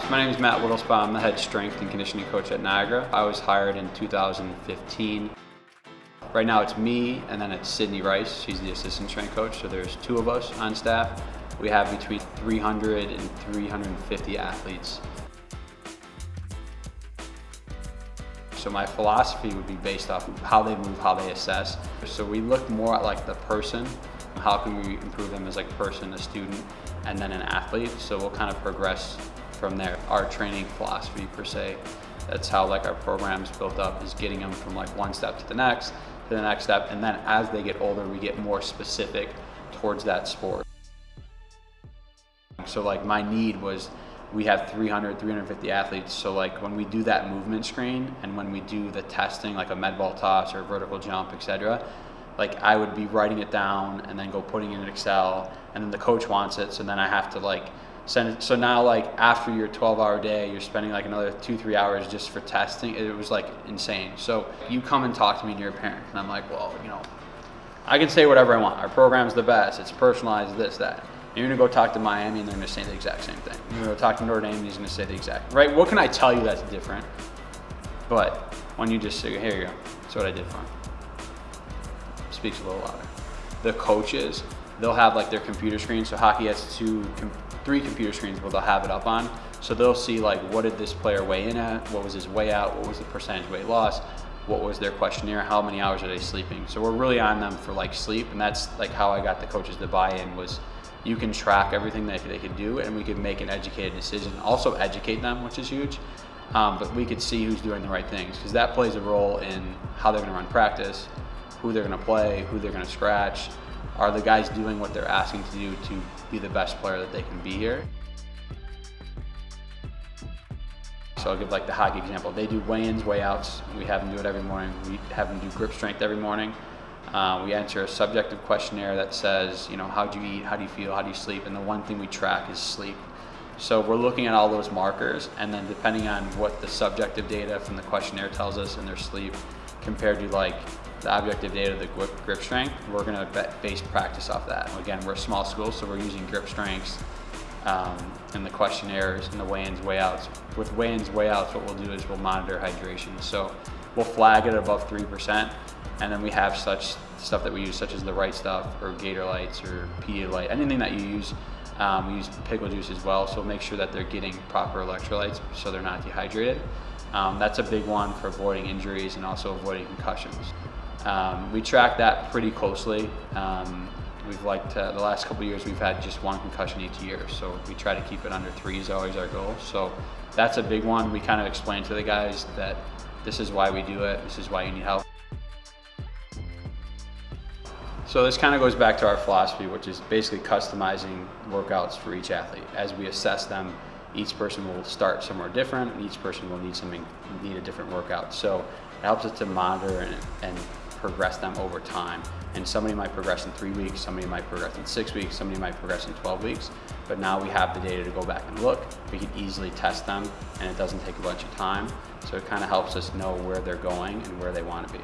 My name is Wietlispach. I'm the head strength and conditioning coach at Niagara. I was hired in 2015. Right now it's me and then it's Sydney Rice. She's the assistant strength coach, so there's two of us on staff. We have between 300 and 350 athletes. So my philosophy would be based off of how they move, how they assess. So we look more at like the person, how can we improve them as like a person, a student, and then an athlete. So we'll kind of progress from there. Our training philosophy per se, that's how like our program's built up, is getting them from like one step to the next step, and then as they get older, we get more specific towards that sport. So like my need was, we have 300, 350 athletes, so like when we do that movement screen and when we do the testing, like a med ball toss or vertical jump, etc., like I would be writing it down and then go putting it in Excel, and then the coach wants it, so then I have to like send it. So now like after your 12-hour day, you're spending like another 2-3 hours just for testing. It was like insane. So you come and talk to me and you're a parent, and I'm like, well, you know, I can say whatever I want. Our program's the best. It's personalized, this, that. You're gonna go talk to Miami and they're gonna say the exact same thing. You're gonna go talk to Notre Dame and he's gonna say the exact, right? What can I tell you that's different? But when you just say, here you go, that's what I did for him. Speaks a little louder. The coaches, they'll have like their computer screen. So hockey has three computer screens where they'll have it up on. So they'll see like, what did this player weigh in at? What was his weigh out? What was the percentage weight loss? What was their questionnaire? How many hours are they sleeping? So we're really on them for like sleep. And that's like how I got the coaches to buy in, was you can track everything that they could do, and we could make an educated decision. Also educate them, which is huge. But we could see who's doing the right things, because that plays a role in how they're gonna run practice, who they're gonna play, who they're gonna scratch. Are the guys doing what they're asking to do to be the best player that they can be here? So I'll give like the hockey example. They do weigh-ins, weigh-outs. We have them do it every morning. We have them do grip strength every morning. We answer a subjective questionnaire that says, you know, how'd you eat, how do you feel, how do you sleep? And the one thing we track is sleep. So we're looking at all those markers, and then depending on what the subjective data from the questionnaire tells us in their sleep compared to like the objective data, the grip strength, we're gonna base practice off that. Again, we're a small school, so we're using grip strengths in the questionnaires and the weigh-ins, weigh-outs. With weigh-ins, weigh-outs, what we'll do is we'll monitor hydration. So we'll flag it above 3%, and then we have such stuff that we use, such as the Right Stuff or Gator Lights or Pedialyte, anything that you use. We use pickle juice as well, so make sure that they're getting proper electrolytes so they're not dehydrated. That's a big one for avoiding injuries and also avoiding concussions. We track that pretty closely. We've liked, the last couple of years we've had just one concussion each year, so we try to keep it under 3 is always our goal. So that's a big one. We kind of explain to the guys that this is why we do it, this is why you need help. So this kind of goes back to our philosophy, which is basically customizing workouts for each athlete. As we assess them, each person will start somewhere different, and each person will need a different workout. So it helps us to monitor and progress them over time. And somebody might progress in 3 weeks, somebody might progress in 6 weeks, somebody might progress in 12 weeks. But now we have the data to go back and look. We can easily test them, and it doesn't take a bunch of time. So it kind of helps us know where they're going and where they want to be.